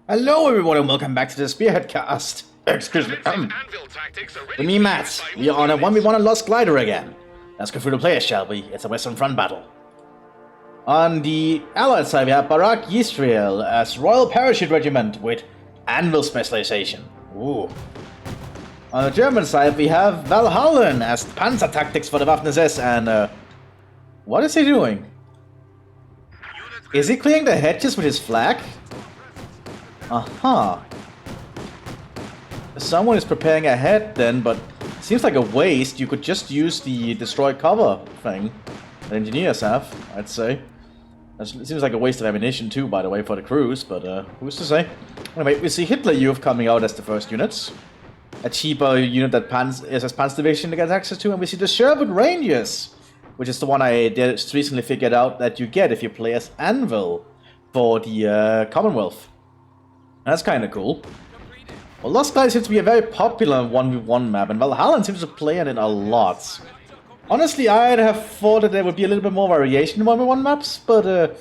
Hello everyone and welcome back to the Spearhead cast. Excuse me. With me, Matt. We are on a 1v1 on Lost Glider again. Let's go through the players, shall we? It's a Western Front battle. On the Allied side, we have Barak Yisrael as Royal Parachute Regiment with Anvil specialization. Ooh. On the German side, we have Valhallen as Panzer Tactics for the Mthis and what is he doing? Is he clearing the hedges with his flag? Aha. Someone is preparing ahead then, but it seems like a waste. You could just use the destroy cover thing that engineers have, I'd say. It seems like a waste of ammunition too, by the way, for the crews, but who's to say? Anyway, we see Hitler Youth coming out as the first units. A cheaper unit that SS Panzer Division gets access to, and we see the Sherwood Rangers, which is the one I just recently figured out that you get if you play as Anvil for the Commonwealth. That's kind of cool. Well, Lost Glider seems to be a very popular 1v1 map, and Valhallen seems to play on it a lot. Honestly, I'd have thought that there would be a little bit more variation in 1v1 maps, but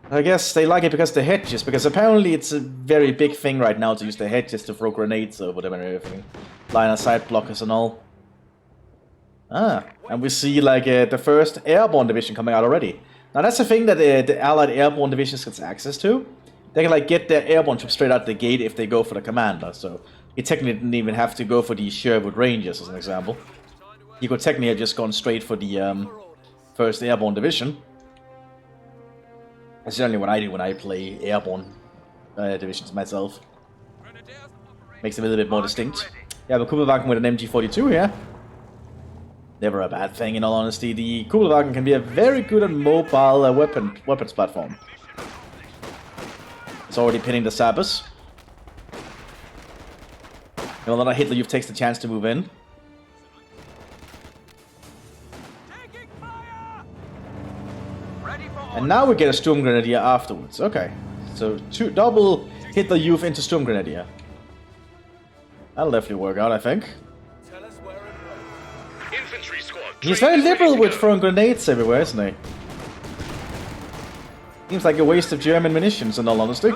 I guess they like it because of the hedges, because apparently it's a very big thing right now to use the hedges to throw grenades over them and everything. Line of sight blockers and all. And we see like the first airborne division coming out already. Now that's the thing that the Allied airborne divisions gets access to. They can like get their airborne troops straight out the gate if they go for the commander, so you technically didn't even have to go for the Sherwood Rangers as an example. You could technically have just gone straight for the first airborne division. That's generally what I do when I play airborne divisions myself. Makes them a little bit more distinct. Yeah, but Kubelwagen with an MG42 here. Never a bad thing in all honesty. The Kubelwagen can be a very good and mobile weapons platform. It's already pinning the Sabers. And a lot of Hitler Youth takes the chance to move in. And now we get a Sturm Grenadier afterwards. Okay. So double Hitler Youth into Sturm Grenadier. That'll definitely work out, I think. He's very liberal with throwing grenades everywhere, isn't he? Seems like a waste of German munitions, in all honesty.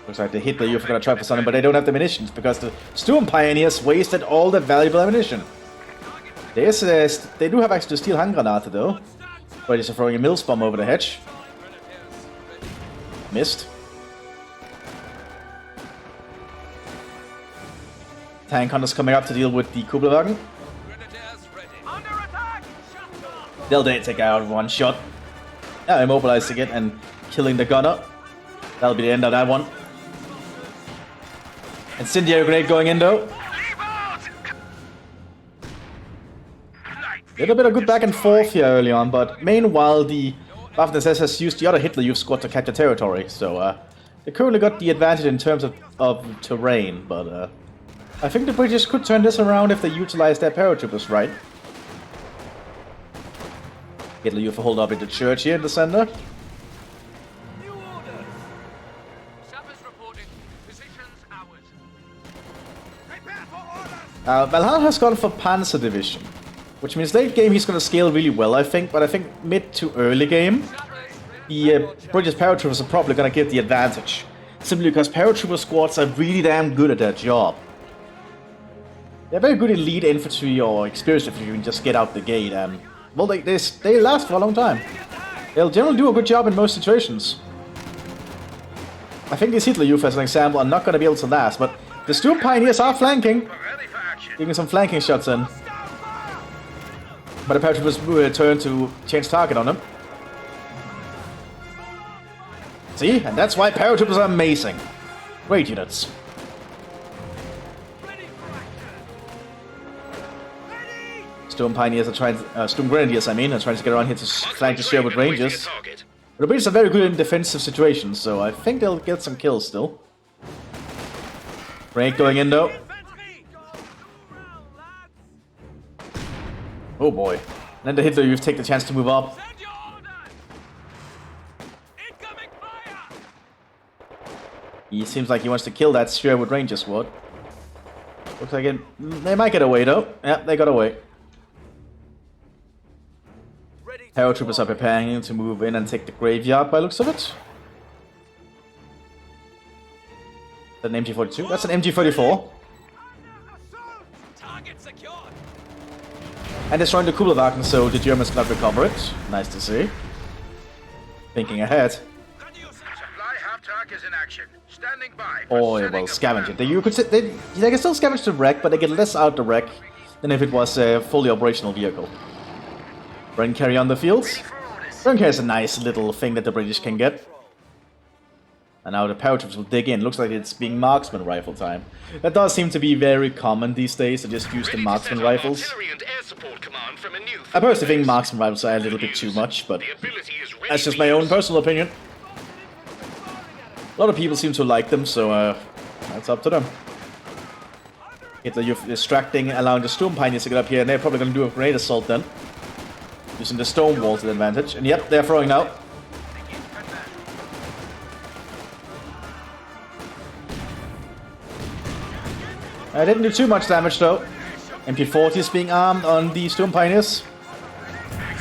Looks like the Hitler Youth are gonna try for something, but they don't have the munitions because the Sturm Pioneers wasted all the valuable ammunition. They do have access to Steel Handgranate though. But he's throwing a Mills bomb over the hedge. Missed. Tank hunters coming up to deal with the Kubelwagen. They'll take out one shot. Immobilizing it and killing the gunner. That'll be the end of that one. Incendiary grenade going in though. Little bit of good back and forth here early on, but meanwhile the Mthis has used the other Hitler Youth squad to capture territory, so they currently got the advantage in terms of terrain, but I think the British could turn this around if they utilize their paratroopers right. Hitler Youth hold up in the church here in the center. Valhalla has gone for Panzer Division, which means late game he's going to scale really well, I think, but I think mid to early game, the British paratroopers are probably going to get the advantage, simply because paratrooper squads are really damn good at their job. They're very good in lead infantry or experienced infantry, you can just get out the gate, and, well, they last for a long time. They'll generally do a good job in most situations. I think these Hitler Youth, as an example, are not going to be able to last, but the Sturm Pioneers are flanking, giving some flanking shots in. But the paratroopers turn to change target on them. See? And that's why paratroopers are amazing. Great units. Sturm Pioneers are trying, Sturm Grenadiers, I mean, are trying to get around here to flank the Sherwood Rangers. But the British are very good in defensive situations, so I think they'll get some kills still. Break going in though. Oh boy. And then the Hitler Youth take the chance to move up. He seems like he wants to kill that Sherwood Ranger squad. Looks like they might get away though. Yeah, they got away. Paratroopers are preparing to move in and take the graveyard by looks of it. That's an MG42. That's an MG34. And destroying the Kubelwagen, so the Germans cannot recover it. Nice to see. Thinking ahead. Is in action. Standing by. Oh, well, scavenge it. You could say they can still scavenge the wreck, but they get less out the wreck than if it was a fully operational vehicle. Bren carry on the fields. Bren carry is a nice little thing that the British can get. And now the paratroopers will dig in. Looks like it's being marksman rifle time. That does seem to be very common these days to just use the marksman rifles. I personally think marksman rifles are a little bit too much, but that's just my own personal opinion. A lot of people seem to like them, so that's up to them. Hitler, you're distracting, allowing the storm pioneers to get up here, and they're probably going to do a grenade assault then. Using the stone wall to the advantage. And yep, they're throwing now. I didn't do too much damage though. MP40 is being armed on the storm pioneers.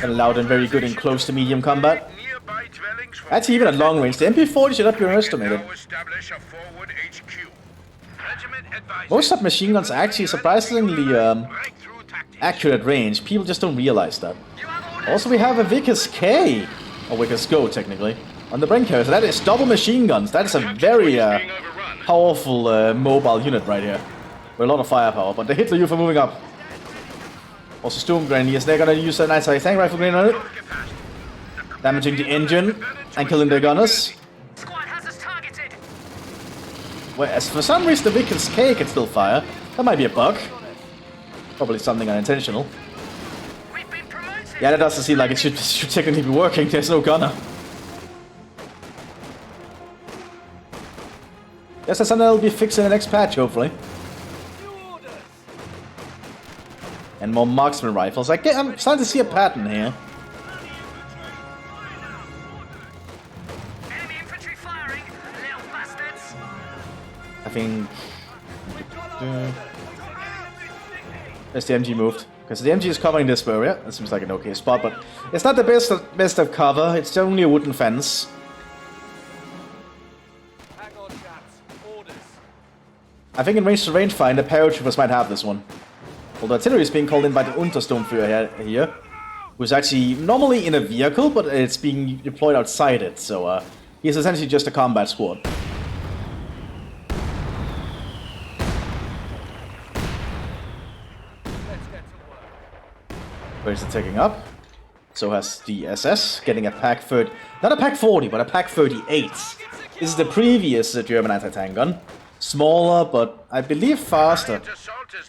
That allowed them very good in close to medium combat. Actually, even at long range, the MP40 should not be underestimated. Most submachine guns are actually surprisingly accurate at range. People just don't realize that. Also, we have a Vickers K, or Vickers Go technically, on the Bren carrier. So that is double machine guns. That is a very powerful mobile unit right here. With a lot of firepower, but the Hitler Youth are moving up. Also, Storm Grenadiers, they're gonna use a nice tank rifle grenade on it. Damaging the engine and killing the gunners. Whereas for some reason the Vickers K can still fire. That might be a bug. Probably something unintentional. Yeah, that doesn't seem like it should technically be working. There's no gunner. Guess that's something that'll be fixed in the next patch, hopefully. And more marksman rifles. I'm starting to see a pattern here. I think... There's the MG moved. Because the MG is covering this area. That seems like an okay spot, but it's not the best of cover. It's only a wooden fence. I think in range to rangefinder, paratroopers might have this one. Although artillery is being called in by the Untersturmführer here, who's actually normally in a vehicle, but it's being deployed outside it, so he's essentially just a combat squad. Where's it taking up? So has the SS, getting a Pack 30, not a Pack 40, but a Pack 38. This is the previous German anti-tank gun. Smaller, but I believe faster.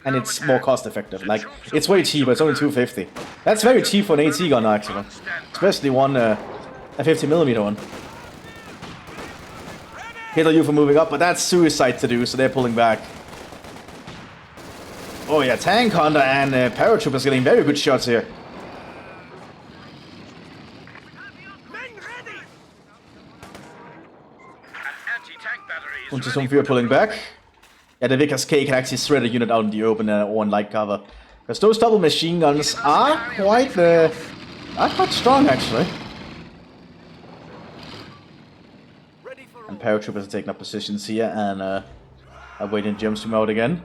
And it's more cost effective. Like, it's way cheaper, it's only 250. That's very cheap for an AT gun, actually. Especially one, a 50mm one. Hitler you for moving up, but that's suicide to do, so they're pulling back. Oh yeah, tank hunter and paratroopers getting very good shots here. Untersturmführer pulling back. Yeah, the Vickers K can actually shred a unit out in the open or in light cover. Because those double machine guns are quite strong, actually. And paratroopers are taking up positions here and are waiting to jump out again.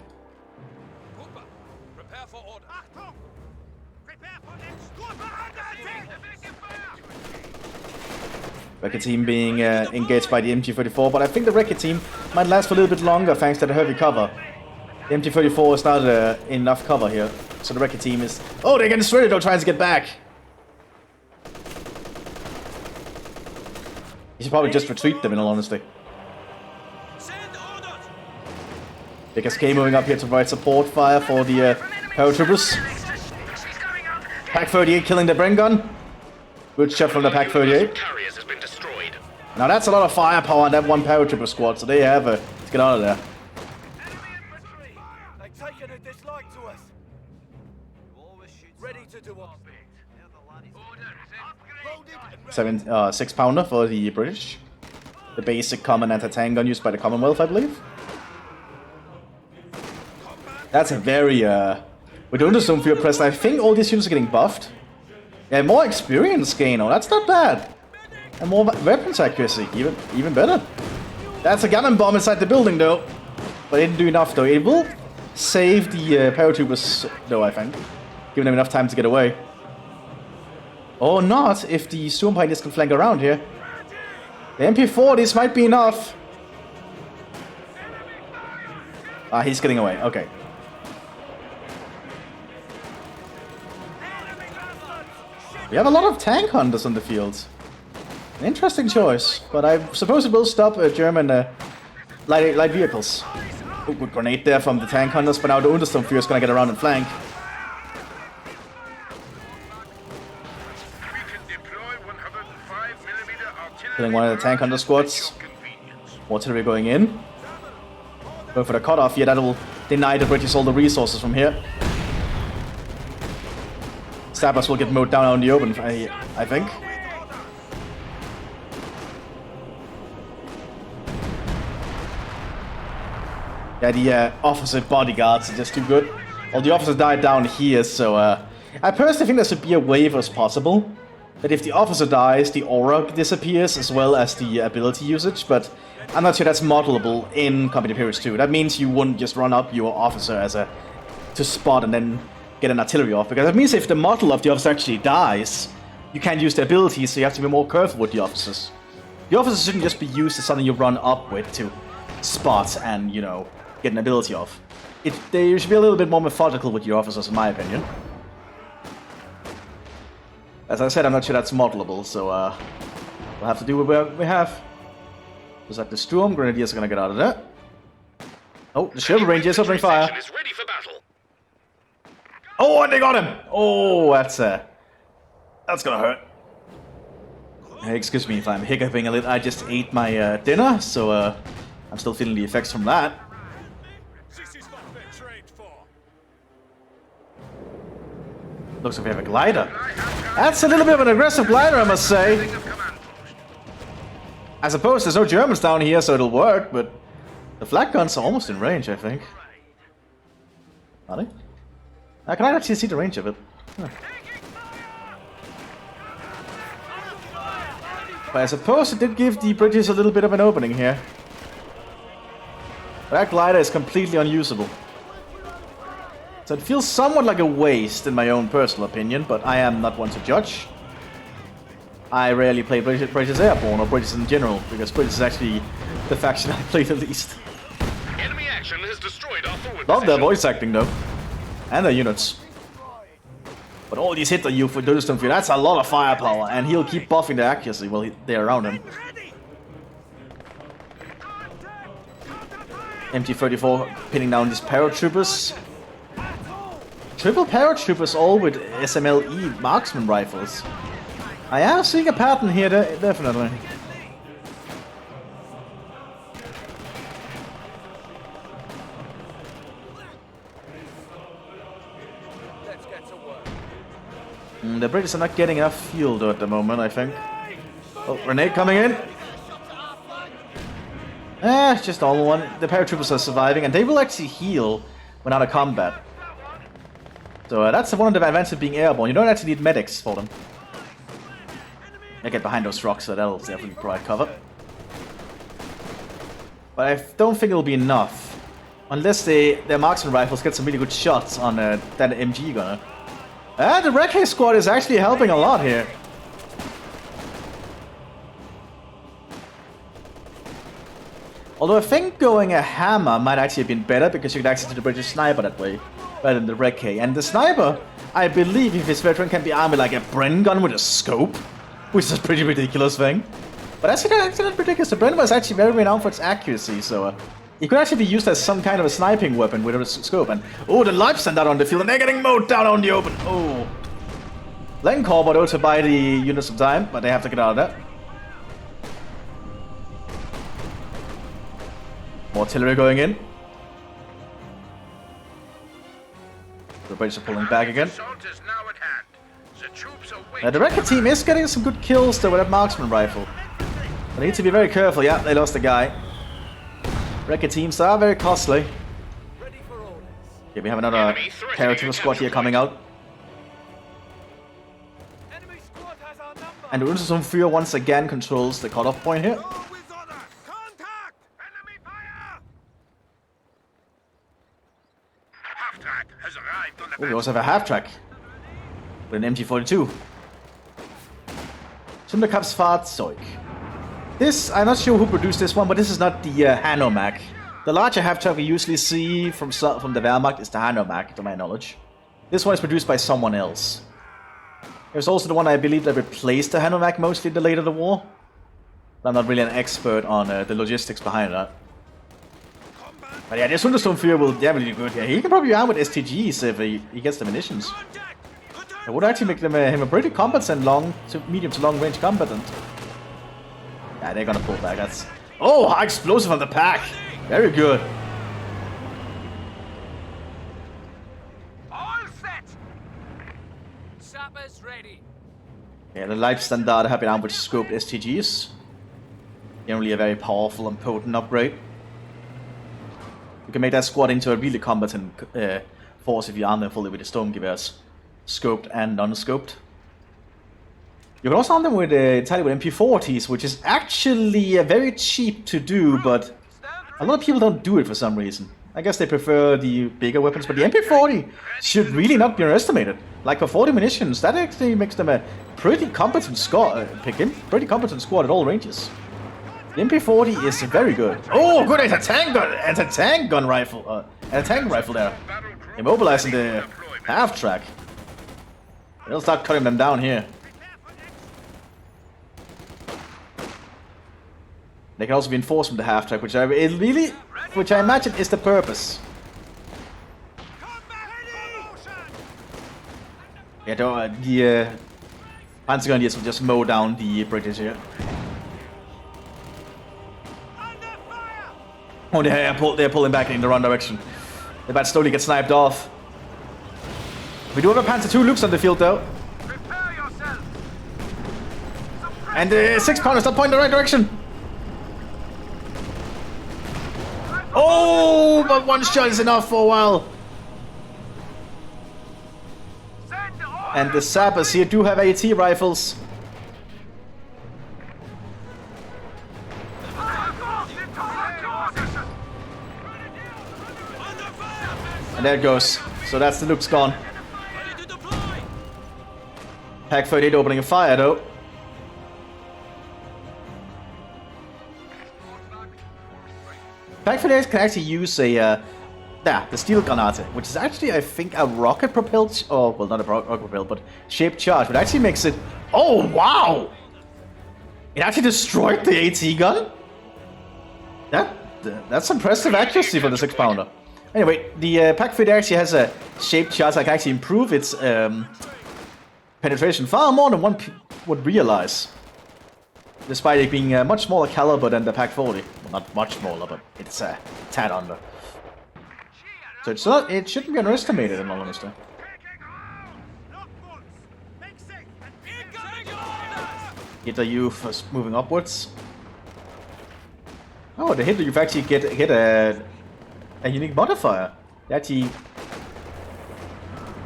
Wrecker team being engaged by the MG34, but I think the Wrecker team might last for a little bit longer thanks to the heavy cover. The MG34 is not enough cover here, so the Wrecker team is... Oh, they're getting destroyed though, trying to get back! You should probably just retreat them, in all honesty. Vickers K moving up here to provide support fire for the paratroopers. Pack 38 killing the Bren gun. Good shot from the Pack 38. Now that's a lot of firepower on that one paratrooper squad, so they have to get out of there. They've taken a dislike to us. Ready to do what? 6-pounder for the British. The basic common anti-tank gun used by the Commonwealth, I believe. That's a very with the Untersturmführer present, I think all these units are getting buffed. Yeah, more experience gain. Oh, that's not bad. And more weapons accuracy, even better. That's a cannon bomb inside the building, though. But it didn't do enough, though. It will save the paratroopers, though, I think. Giving them enough time to get away. Or not, if the Storm Pioneers can flank around here. The MP40s might be enough. Ah, he's getting away. Okay. We have a lot of tank hunters on the field. An interesting choice, but I suppose it will stop German light vehicles. Oh, good grenade there from the tank hunters, but now the Untersturmführer is gonna get around and flank. Killing one of the tank hunter squads. Artillery going in. Going for the cutoff. Yeah, that will deny the British all the resources from here. Stabbers will get mowed down out in the open, I think. Yeah, the opposite bodyguards are just too good. Well, the officer died down here, so I personally think there should be a waiver as possible. That if the officer dies, the aura disappears as well as the ability usage, but I'm not sure that's modelable in Company of Heroes 2. That means you wouldn't just run up your officer as to spot and then get an artillery off, because that means if the model of the officer actually dies, you can't use the abilities, so you have to be more careful with the officers. The officers shouldn't just be used as something you run up with to spot and, you know, get an ability off. They should be a little bit more methodical with your officers, in my opinion. As I said, I'm not sure that's modelable, so we'll have to do what we have. Looks like the Storm Grenadiers are gonna get out of there. Oh, the Shield Rangers opening fire. Is ready for battle. Oh, and they got him! Oh, that's gonna hurt. Hey, excuse me if I'm hiccuping a little. I just ate my dinner, so I'm still feeling the effects from that. Looks like we have a glider. That's a little bit of an aggressive glider, I must say. I suppose there's no Germans down here, so it'll work, but the flak guns are almost in range, I think. Are they? I can actually see the range of it. Huh. But I suppose it did give the British a little bit of an opening here. But that glider is completely unusable. So it feels somewhat like a waste in my own personal opinion, but I am not one to judge. I rarely play British Airborne or British in general, because British is actually the faction I play the least. Enemy action has destroyed our forward Love their position. voice acting though. And their units. But all these hit on you for Untersturmführer, that's a lot of firepower, and he'll keep buffing the accuracy while they're around him. MT-34 pinning down these paratroopers. Triple paratroopers all with SMLE marksman rifles. I am seeing a pattern here, definitely. The British are not getting enough fuel though at the moment, I think. Oh, grenade coming in. It's just all one. The paratroopers are surviving, and they will actually heal when out of combat. So that's one of the advantages of being airborne. You don't actually need medics for them. They get behind those rocks, so that'll definitely provide cover. But I don't think it'll be enough. Unless their marksman rifles get some really good shots on that MG gunner. The Recce squad is actually helping a lot here. Although I think going a hammer might actually have been better, because you get access to the British sniper that way, rather than the Recce. And the sniper, I believe, if his veteran can be armed with like a Bren gun with a scope, which is a pretty ridiculous thing. But that's not ridiculous. The Bren was actually very renowned for its accuracy, so it could actually be used as some kind of a sniping weapon with a scope. And oh, the Leib sent out on the field, and they're getting mowed down on the open. Oh, Lencore but also buy the units some time, but they have to get out of that. More artillery going in. The British are pulling back again. The Recce team is getting some good kills though with that marksman rifle. But they need to be very careful. Yeah, they lost a guy. Recce teams are very costly. Okay, we have another paratrooper squad here coming out. has our number. And the Untersturmführer once again controls the cutoff point here. All with honor. Contact. Enemy fire. Half-track has arrived on the Oh, we also have a half-track with an MG42. Fahrzeug. This, I'm not sure who produced this one, but this is not the Hanomag. The larger half-track we usually see from the Wehrmacht is the Hanomag, to my knowledge. This one is produced by someone else. It was also the one I believe that replaced the Hanomag mostly in the later the war. But I'm not really an expert on the logistics behind that. But yeah, this Untersturmführer will definitely be good. Yeah, he can probably arm with STGs if he gets the munitions. It would actually make him a pretty competent medium to long range combatant. Yeah, they're gonna pull back. That's high explosive on the pack. Very good. All set. Sappers ready. Yeah, the Leibstandard have been armed with scoped STGs. Generally a very powerful and potent upgrade. You can make that squad into a really combatant force if you arm them fully with the Stormgewehrs. Scoped and non-scoped. You can also arm them with entirely with MP40s, which is actually very cheap to do, but a lot of people don't do it for some reason. I guess they prefer the bigger weapons, but the MP40 should really not be underestimated. Like for 40 munitions, that actually makes them a pretty competent squad. Pretty competent squad at all ranges. The MP40 is very good. Oh, good anti-tank gun! Anti-tank gun rifle. Anti-tank rifle there. Immobilizing the half-track. They'll start cutting them down here. They can also be enforced from the half-track, which I imagine is the purpose. Yeah, the Panzergrenadiers will just mow down the British here. Oh, they're pulling back in the wrong direction. They're about to slowly get sniped off. We do have a Panzer II Lukes on the field though. And the 6-pounders not pointing the right direction. Oh, but one shot is enough for a while. And the sappers here do have AT rifles. And there it goes. So that's the Luke's gone. Pack 38 opening a fire though. Pack 38 can actually use the steel granate, which is actually, I think, a rocket propelled, well, not a rocket propelled, but shaped charge, but actually makes it. Oh wow! It actually destroyed the AT gun. That's impressive accuracy for the 6-pounder. Anyway, the Pack 38 actually has a shaped charge that can actually improve its penetration far more than one would realize. Despite it being a much smaller caliber than the Pack 40. Well, not much smaller, but it's a tad under. So it shouldn't be underestimated in all honesty. Hitler Youth is moving upwards. Oh, the Hitler Youth actually get a unique modifier. They actually...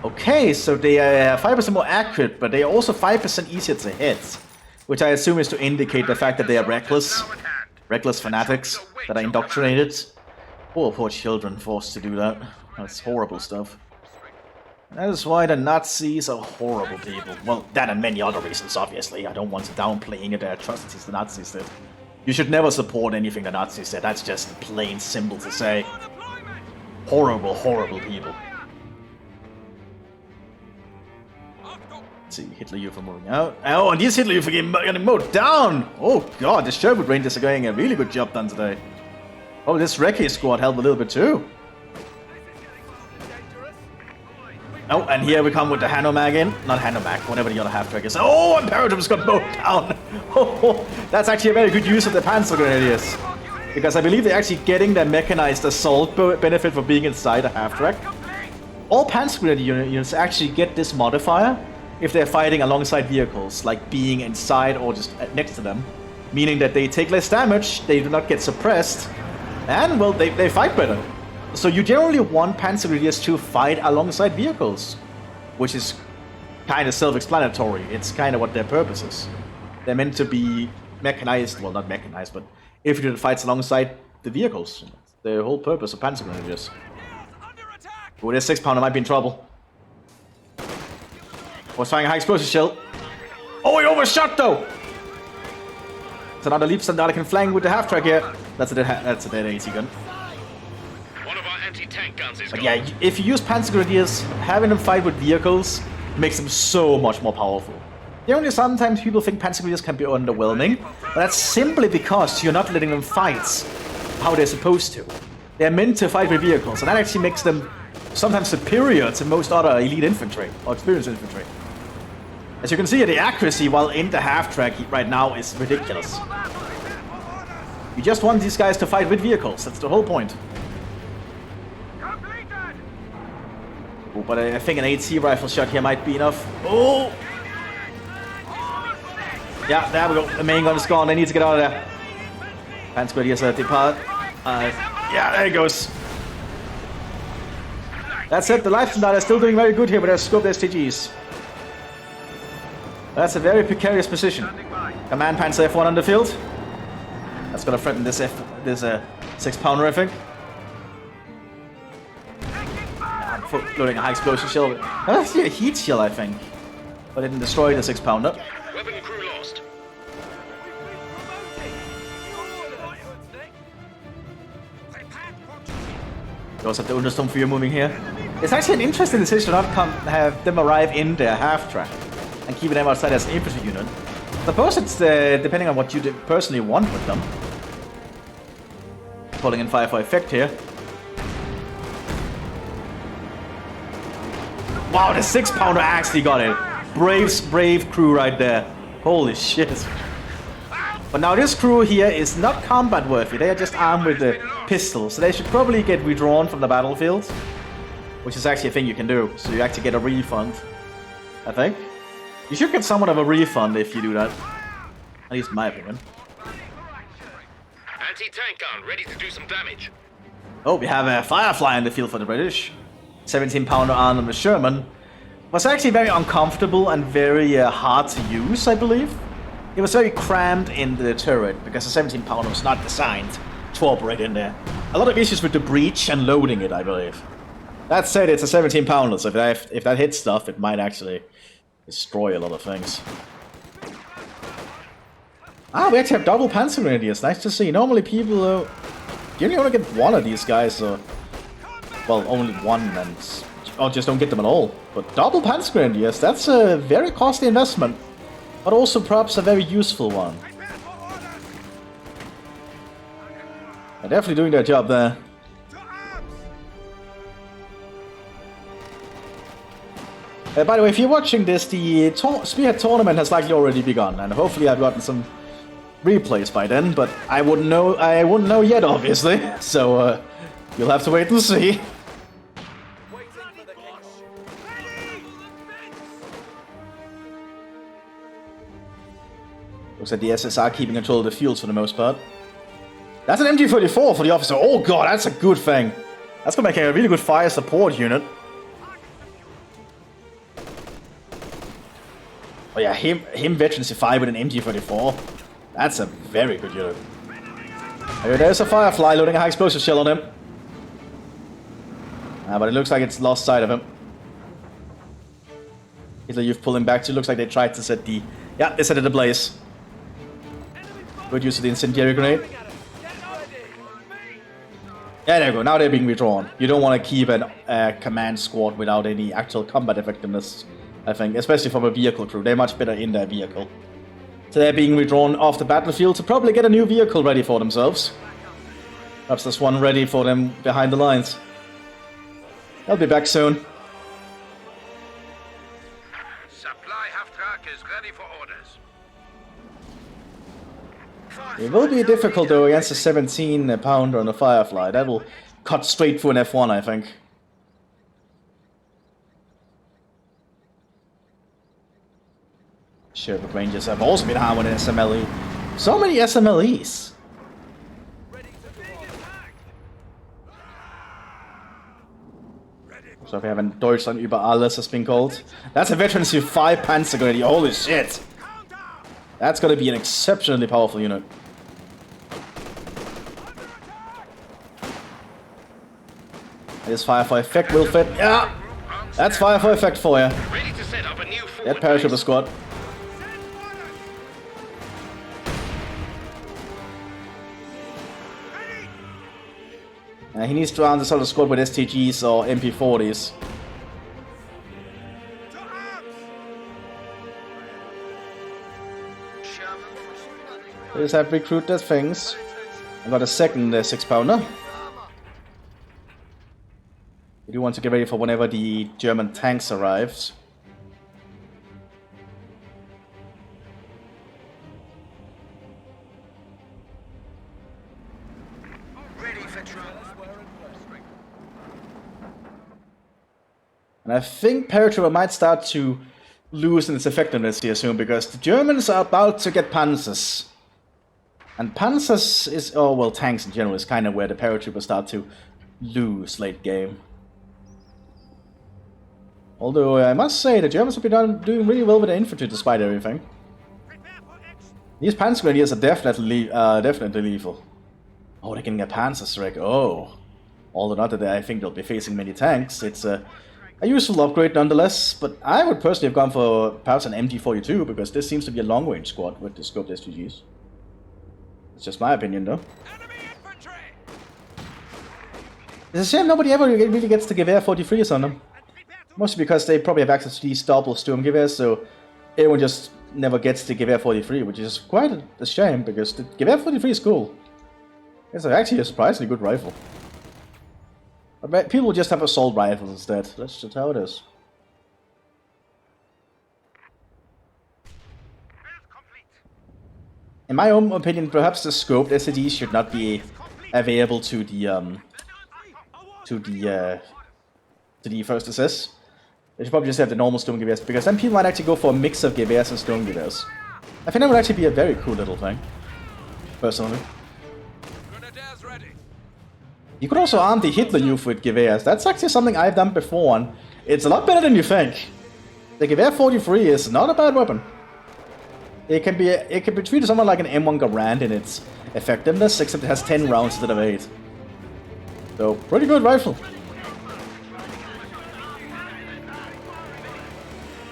Okay, so they are 5% more accurate, but they are also 5% easier to hit. Which I assume is to indicate the fact that they are reckless fanatics that are indoctrinated. Poor children forced to do that. That's horrible stuff. That is why the Nazis are horrible people. Well, that and many other reasons, obviously. I don't want to downplaying the atrocities the Nazis did. You should never support anything the Nazis did. That's just plain simple to say. Horrible, horrible people. Let's see, Hitler Youth are moving out. Oh, and these Hitler Youth are getting mowed down! Oh god, the Sherwood Rangers are getting a really good job done today. Oh, this Recce squad helped a little bit too. Oh, and here we come with the Hanomag in. Not Hanomag, whatever the other half-track is. Oh, Imperator's got mowed down! Oh, that's actually a very good use of the Panzer Grenadiers. Because I believe they're actually getting their mechanized assault benefit for being inside a half-track. All Panzer Grenadier units actually get this modifier if they're fighting alongside vehicles, like being inside or just next to them. Meaning that they take less damage, they do not get suppressed, and, well, they fight better. So you generally want Panzer Grenadiers to fight alongside vehicles, which is kind of self-explanatory. It's kind of what their purpose is. They're meant to be mechanized, well, not mechanized, but infantry fights alongside the vehicles. The whole purpose of Panzer Grenadiers. Oh, this 6-pounder might be in trouble. Was firing a high explosive shell. Oh, he overshot though! It's another leap standard I can flank with the half-track here. That's a dead AT gun. One of our anti-tank guns is But gone. yeah, if you use Panzer Grenadiers, having them fight with vehicles makes them so much more powerful. The only sometimes people think Panzer Grenadiers can be underwhelming, but that's simply because you're not letting them fight how they're supposed to. They're meant to fight with vehicles, and that actually makes them sometimes superior to most other elite infantry, or experienced infantry. As you can see, the accuracy while in the half-track right now is ridiculous. You just want these guys to fight with vehicles, that's the whole point. Oh, but I think an AT rifle shot here might be enough. Oh! Yeah, there we go. The main gun is gone. They need to get out of there. Panzer Grenadiers depart. Yeah, there he goes. That's it. The life standard is still doing very good here with their scoped STGs. That's a very precarious position. Command Panzer F1 on the field. That's gonna threaten this 6-pounder, I think. Loading a high explosion shell. That's actually a heat shell, I think. But it didn't destroy the 6-pounder. Weapon crew lost. You also have the Understorm for you moving here. It's actually an interesting decision to not have them arrive in their half-track and keeping them outside as an infantry unit. I suppose it's depending on what you personally want with them. Calling in fire for effect here. Wow, the 6-pounder actually got it. Brave crew right there. Holy shit. But now this crew here is not combat worthy. They are just armed with the pistols. So they should probably get withdrawn from the battlefield. Which is actually a thing you can do. So you actually get a refund. I think. You should get somewhat of a refund if you do that. At least in my opinion. Anti-tank gun ready to do some damage. Oh, we have a Firefly in the field for the British. 17-pounder armed with Sherman. Was actually very uncomfortable and very hard to use, I believe. It was very crammed in the turret because the 17-pounder was not designed to operate in there. A lot of issues with the breach and loading it, I believe. That said, it's a 17-pounder, so if that hits stuff, it might actually destroy a lot of things. Ah, we actually have double Panzer Grenadiers. Nice to see. Normally people you only get one of these guys, well, only one, and or just don't get them at all. But double Panzer Grenadiers, that's a very costly investment, but also perhaps a very useful one. They're definitely doing their job there. By the way, if you're watching this, the Spearhead tournament has likely already begun, and hopefully I've gotten some replays by then, but I wouldn't know yet, obviously. So you'll have to wait and see. Looks like the SSR keeping control of the fields for the most part. That's an MG34 for the officer. Oh god, that's a good thing. That's gonna make a really good fire support unit. Oh yeah, him veteran C5 with an MG34. That's a very good unit. Here, there's a Firefly loading a high explosive shell on him. But it looks like it's lost sight of him. Hitler, you've pulled him back to. Looks like they tried to set the... Yeah, they set it ablaze. Good use of the incendiary grenade. Yeah, there you go. Now they're being withdrawn. You don't want to keep a command squad without any actual combat effectiveness, I think. Especially from a vehicle crew. They're much better in their vehicle. So they're being withdrawn off the battlefield to probably get a new vehicle ready for themselves. Perhaps there's one ready for them behind the lines. They'll be back soon. Supply half-track is ready for orders. It will be difficult though against a 17-pounder on a Firefly. That will cut straight through an F1, I think. Sherwood Rangers have also been armed with an SMLE. So many SMLEs. So we have in Deutschland über alles has been called. That's a veterancy 5 Panzer grenadier. Holy shit! That's gonna be an exceptionally powerful unit. This fire for effect will fit. Yeah! That's fire for effect for you. Ready to set up a new That paratrooper squad. He needs to round this other squad with STGs or MP40s. They just have recruited things. I got a second 6-pounder. We do want to get ready for whenever the German tanks arrives. And I think paratrooper might start to lose in its effectiveness here soon, because the Germans are about to get Panzers. And Panzers is, oh well, tanks in general is kind of where the paratroopers start to lose late game. Although I must say the Germans have been doing really well with the infantry despite everything. These Panzer Grenadiers are definitely lethal. Oh, they're getting a Panzer Wreck. Oh. Although not that I think they'll be facing many tanks, it's a useful upgrade nonetheless, but I would personally have gone for perhaps an MG42, because this seems to be a long-range squad with the scoped STGs. It's just my opinion, though. It's a shame nobody ever really gets the Gewehr 43s on them. Mostly because they probably have access to these double Sturmgewehrs, so everyone just never gets the Gewehr 43, which is quite a shame, because the Gewehr 43 is cool. It's actually a surprisingly good rifle. But people just have assault rifles instead. That's just how it is. In my own opinion, perhaps the scoped SED should not be available to the first SS. They should probably just have the normal Sturmgewehrs, because then people might actually go for a mix of Gewehrs and Sturmgewehrs. I think that would actually be a very cool little thing, personally. You could also arm the Hitler Youth with Gewehrs. That's actually something I've done before, and it's a lot better than you think. The Gewehr 43 is not a bad weapon. It can be treated somewhat like an M1 Garand in its effectiveness, except it has 10 rounds instead of 8. So, pretty good rifle.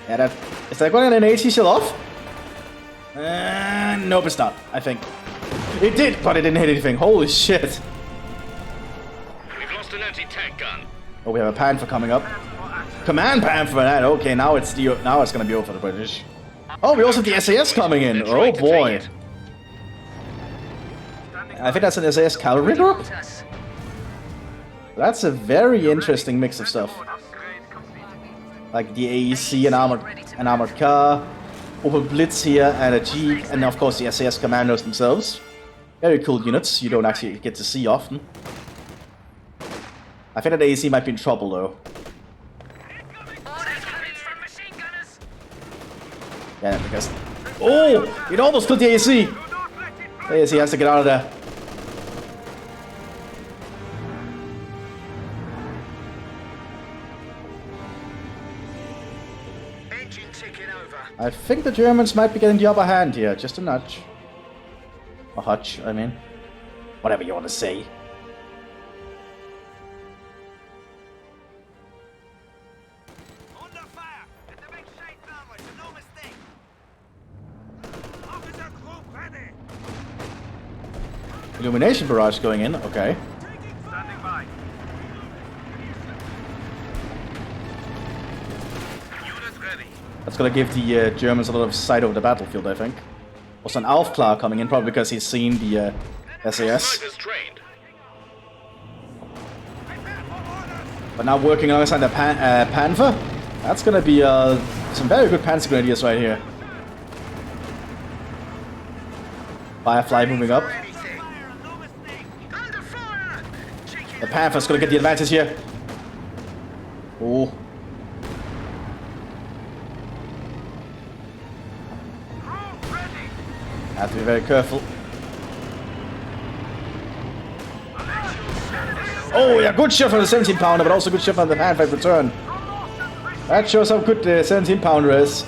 Yeah, is that going to an AT shield off? Nope, it's not, I think. It did, but it didn't hit anything. Holy shit. We've lost an anti-tank gun. Oh, we have a Panther coming up. Command Panther for that. Okay, now it's going to be over for the British. Oh, we also have the SAS coming in. Oh boy. I think that's an SAS cavalry group. That's a very interesting mix of stuff. Like the AEC, an armored car, Opel Blitz here, and a Jeep, and of course the SAS commandos themselves. Very cool units you don't actually get to see often. I think that AEC might be in trouble though. Yeah, because... Oh! It almost killed the AEC! The AEC has to get out of there. I think the Germans might be getting the upper hand here, just a nudge. A hutch, I mean. Whatever you want to say. Illumination barrage going in, okay. Standing by. Unit ready. That's gonna give the Germans a lot of sight over the battlefield, I think. Also an Aufklar coming in, probably because he's seen the SAS. But now working alongside the Panther. That's gonna be some very good Panzer Grenadiers right here. Firefly moving up. The Panther's gonna get the advantage here. Oh. Have to be very careful. Oh, yeah, good shot from the 17-pounder, but also good shot from the Panther return. That shows how good the 17-pounder is.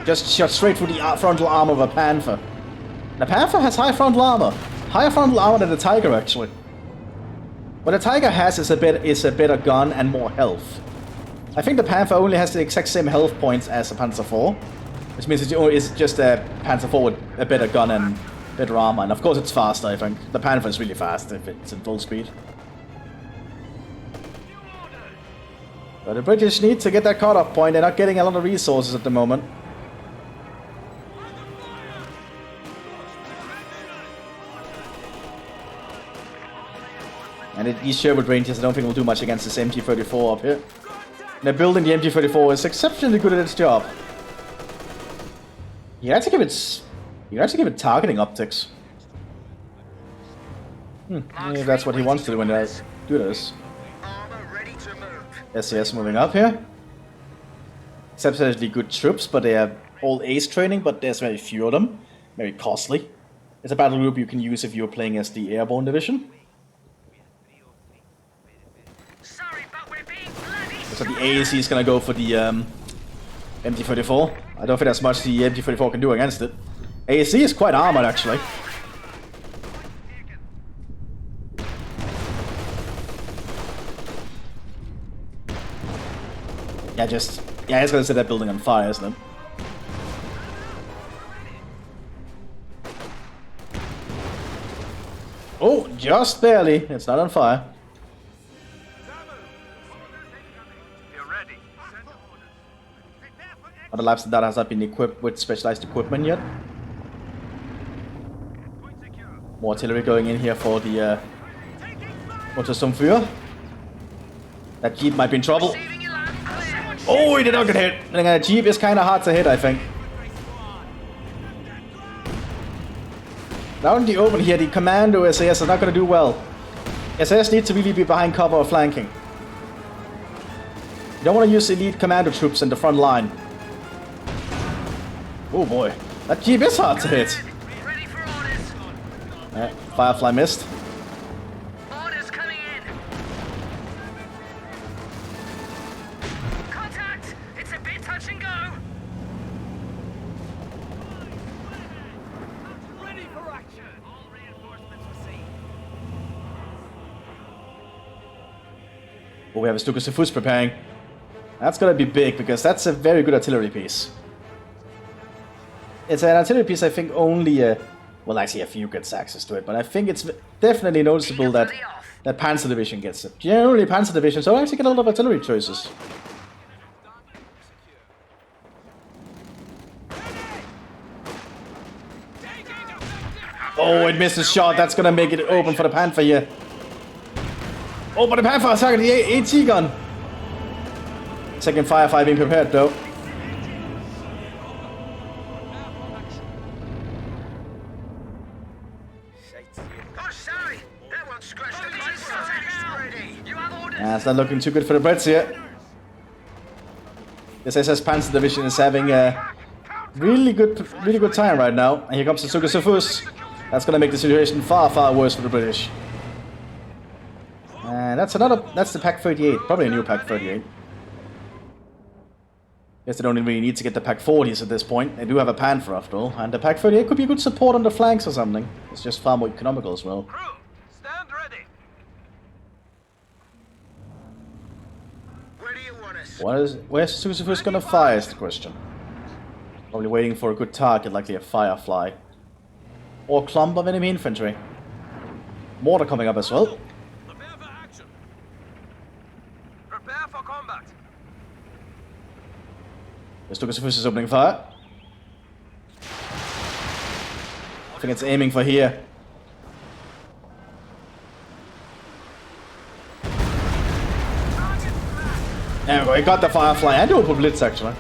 Just shot straight through the frontal arm of a Panther. The Panther has high frontal armor. Higher frontal armor than the Tiger, actually. What the Tiger has is a better gun and more health. I think the Panther only has the exact same health points as a Panzer IV. Which means it's just a Panzer IV with a better gun and better armor. And of course it's faster, I think. The Panther is really fast if it's in full speed. But the British need to get that cut-off point. They're not getting a lot of resources at the moment. And these Sherwood Rangers, I don't think will do much against this MG34 up here. And they're building the MG34 is exceptionally good at its job. You have to give it targeting optics. Maybe that's what he wants to do when they do this. SES moving up here. Exceptionally good troops, but they have all ace training, but there's very few of them. Very costly. It's a battle group you can use if you're playing as the airborne division. So the AAC is gonna go for the MT-34. I don't think there's much the MT-34 can do against it. AAC is quite armored, actually. Yeah, it's gonna set that building on fire, isn't it? Oh, just barely. It's not on fire. Other labs that has not been equipped with specialized equipment yet. More artillery going in here for the Untersturmführer. That Jeep might be in trouble. Oh, he did not get hit. And a Jeep is kind of hard to hit, I think. Now in the open here, the Commando SAS is not going to do well. SAS needs to really be behind cover or flanking. You don't want to use elite Commando troops in the front line. Oh boy, that Jeep is hard to hit. Firefly missed. Orders coming in. Contact! It's a bit touch and go. Ready for action. All reinforcements received. Oh, we have a Stuka preparing. That's gonna be big because that's a very good artillery piece. It's an artillery piece I think only, well actually a few gets access to it, but I think it's definitely noticeable that Panzer Division gets it. Generally Panzer Divisions don't actually get a lot of artillery choices. Oh, it missed a shot, that's gonna make it open for the Panther here. Oh, but the Panther is targeting the AT gun. Second firefight being prepared though. It's not looking too good for the Brits here. This SS Panzer Division is having a really good time right now. And here comes the Sugasufus. That's gonna make the situation far, far worse for the British. And that's the Pack 38, probably a new Pack 38. Guess they don't really need to get the Pack 40s at this point. They do have a Panther after all, and the Pack 38 could be a good support on the flanks or something. It's just far more economical as well. Crew, stand ready. Where do you want us? Where's Susufus gonna fire is the question. Probably waiting for a good target, likely a Firefly. Or clump of enemy infantry. Mortar coming up as well. Prepare for action. Prepare for combat. Susufus is opening fire. I think it's aiming for here. There we go, he got the Firefly and open Blitz actually.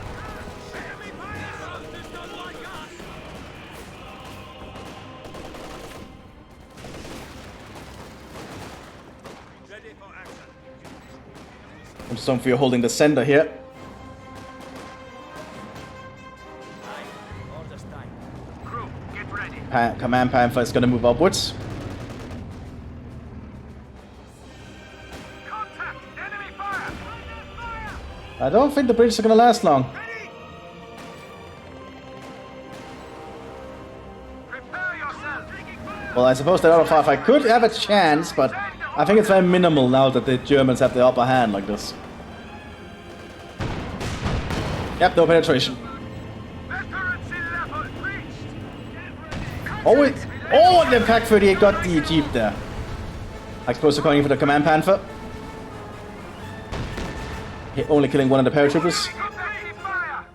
Stormfear holding the center here. Crew, get ready. Command Panther is going to move upwards. I don't think the British are gonna last long. Prepare yourself. Well, I suppose that other firefight could have a chance, but I think it's very minimal now that the Germans have the upper hand like this. Yep, no penetration. Veterancy level reached. Oh, oh, the Pack 38 got the Jeep there. I suppose they're going for the Command Panther. Only killing one of the paratroopers. Effective fire.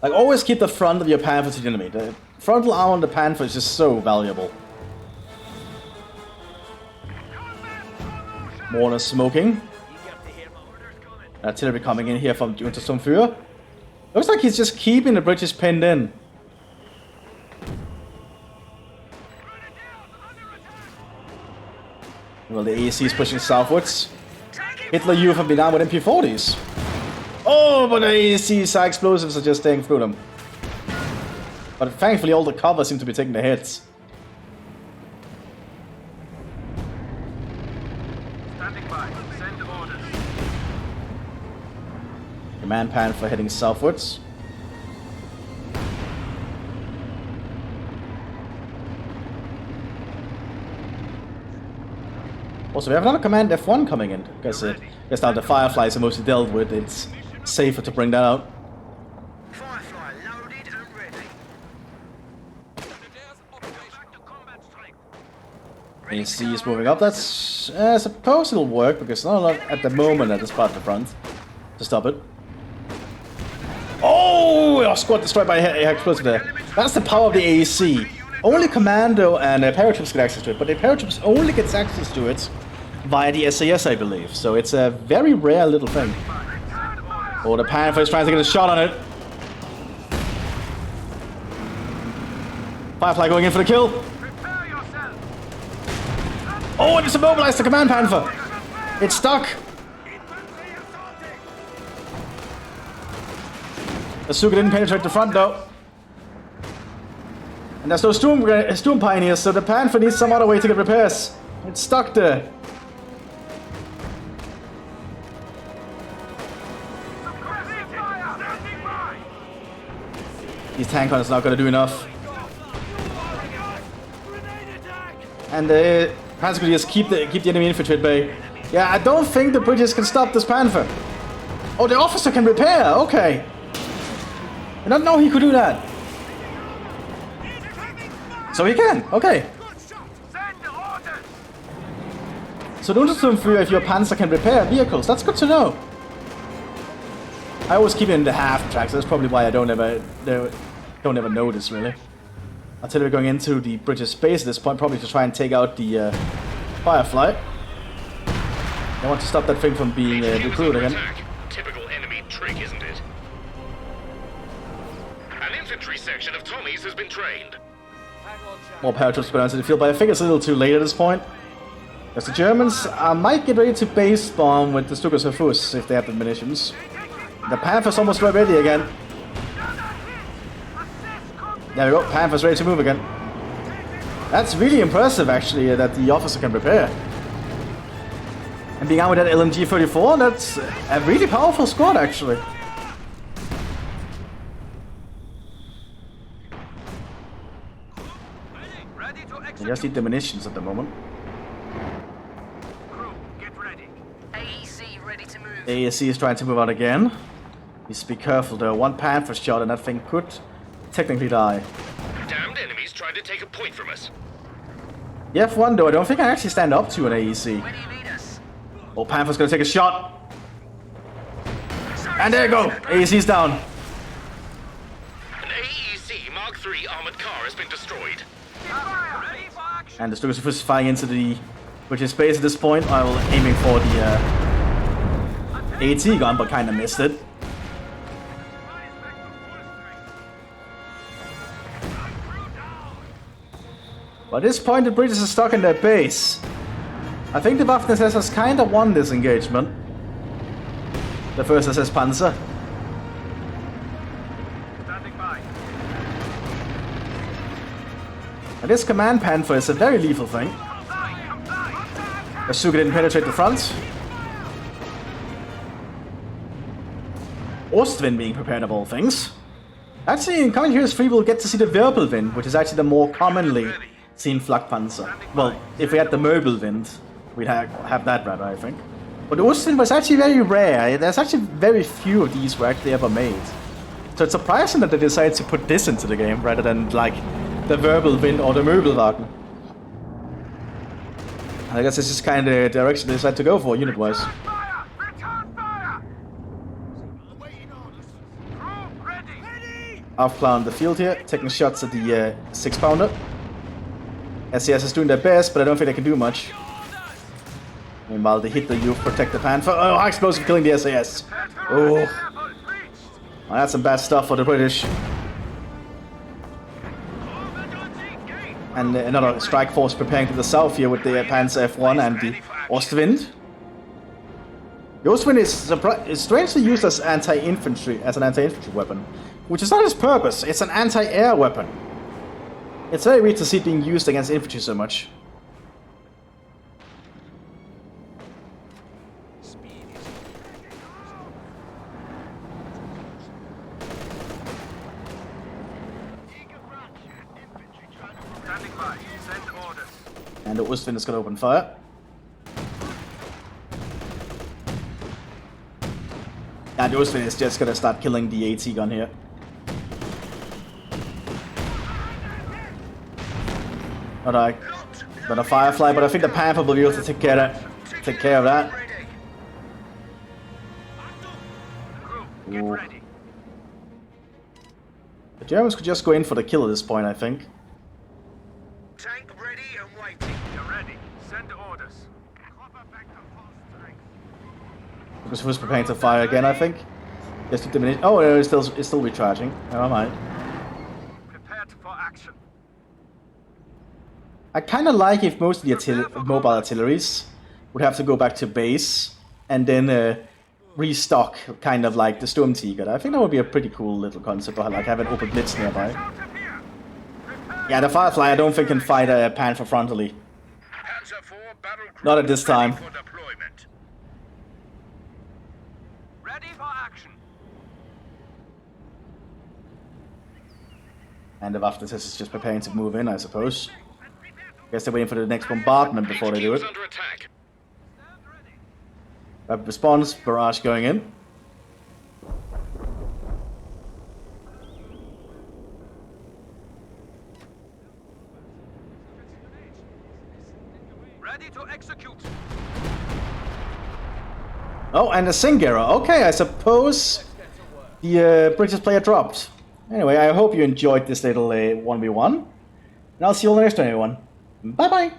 Like, always keep the front of your Panther to the enemy. The frontal armor on the Panther is just so valuable. More smoking. Artillery coming in here from Untersturmführer. Looks like he's just keeping the British pinned in. Well, the AEC is pushing southwards. Hitler Youth have been down with MP40s. Oh, but the AEC's explosives are just staying through them. But thankfully all the cover seem to be taking the hits. Standing by. Send orders. Command Panther heading southwards. Also, we have another Command F1 coming in, because now the Fireflies are mostly dealt with, it's safer to bring that out. Firefly loaded and ready. AC is moving up. That's I suppose it'll work, because not a lot at the moment at this part of the front to stop it. Oh, our squad destroyed by a explosive there. That's the power of the AEC. Only Commando and paratroops get access to it, but the paratroops only gets access to it via the SAS, I believe. So it's a very rare little thing. Oh, the Panther is trying to get a shot on it. Firefly going in for the kill. Prepare yourself. Oh, and it's immobilized the Command Panther. It's stuck. The SEGA didn't penetrate the front though. And there's no Storm Pioneers, so the Panther needs some other way to get repairs. It's stuck there. Aggressive fire. Standing by. These tank hunters not going to do enough. And the Panzer could just keep the enemy infantry at bay. Yeah, I don't think the British can stop this Panther. Oh, the officer can repair. Okay. I didn't know he could do that. So he can. Okay. Send orders. So don't assume if your Panzer can repair vehicles. That's good to know. I always keep it in the half tracks. That's probably why I don't ever notice really. Artillery going into the British base at this point, probably to try and take out the Firefly. They want to stop that thing from being recruited again. Typical enemy trick, isn't it? An infantry section of Tommies has been trained. More paratroops put onto the field, but I think it's a little too late at this point. Because the Germans might get ready to base bomb with the Stukas Hafus if they have the munitions. The Panther's almost ready again. There we go, Panther's ready to move again. That's really impressive actually that the officer can repair. And being out with that LMG-34, that's a really powerful squad actually. Ready to They execute. just need the munitions at the moment. Crew, get ready. AEC ready to move. AEC is trying to move out again. Please be careful though, one Panther shot and that thing could technically die. Damned enemies trying to take a point from us. The F1 though, I don't think I actually stand up to an AEC. Where do you need us? Oh, Panther's gonna take a shot. And there you go, AEC's down. An AEC Mark III armored car has been destroyed. Fire. Ready for action. And the Stukas Hafus is firing into the British base at this point. I was aiming for the AT gun, but kinda missed it. But at this point, the British are stuck in their base. I think the Waffen-SS has kinda won this engagement. The first SS Panzer. Standing by. And this Command Panther is a very lethal thing. The SEGA didn't penetrate the front. Ostwind being prepared of all things. Actually, in Coming Heroes 3 we'll get to see the Wirbelwind, which is actually the more commonly seen Flakpanzer. Well, if we had the Möbelwind, we'd have that rather, I think. But Ostwind was actually very rare. There's actually very few of these were actually ever made. So it's surprising that they decided to put this into the game rather than like the Wirbelwind or the Möbelwagen. I guess this is kind of the direction they decided to go for unit-wise. Fire! Return fire! Crew ready! Outflow on the field here, taking shots at the 6-pounder. SES is doing their best, but I don't think they can do much. Meanwhile, they hit the youth, protect the Panther. Oh, high explosive killing the SAS. Oh, well, that's some bad stuff for the British. And another strike force preparing to the south here with the Panzer F1 and the Ostwind. The Ostwind is strangely used as anti-infantry, weapon, which is not its purpose. It's an anti-air weapon. It's very weird to see it being used against infantry so much. Standing by. Send orders. And the Ostwind is going to open fire. And the Ostwind is just going to start killing the AT gun here. Not a Firefly, but I think the Panther will be able to take care of that. Crew, get Ooh. ready. The Germans could just go in for the kill at this point, I think. Tank ready and waiting. You're ready. Send orders. Because who's preparing to fire again, I think. Just to diminish. Oh, it's still recharging. Never mind. Prepared for action. I kind of like if most of the mobile artilleries would have to go back to base and then restock, kind of like the Storm Tiger. I think that would be a pretty cool little concept, like have an open blitz nearby. Out of here! Prepare Yeah, the Firefly I don't think can fight a Panther frontally. Panzer IV battle crew Not at this time. ready for deployment. ready for action. And the Mthis is just preparing to move in, I suppose. Guess they're waiting for the next bombardment before they do it. HQ's under attack. Stand ready. Rapid response, barrage going in. Ready to execute. Oh, and a Singera. Okay, I suppose the British player dropped. Anyway, I hope you enjoyed this little 1v1. And I'll see you all in the next one, everyone. Bye-bye!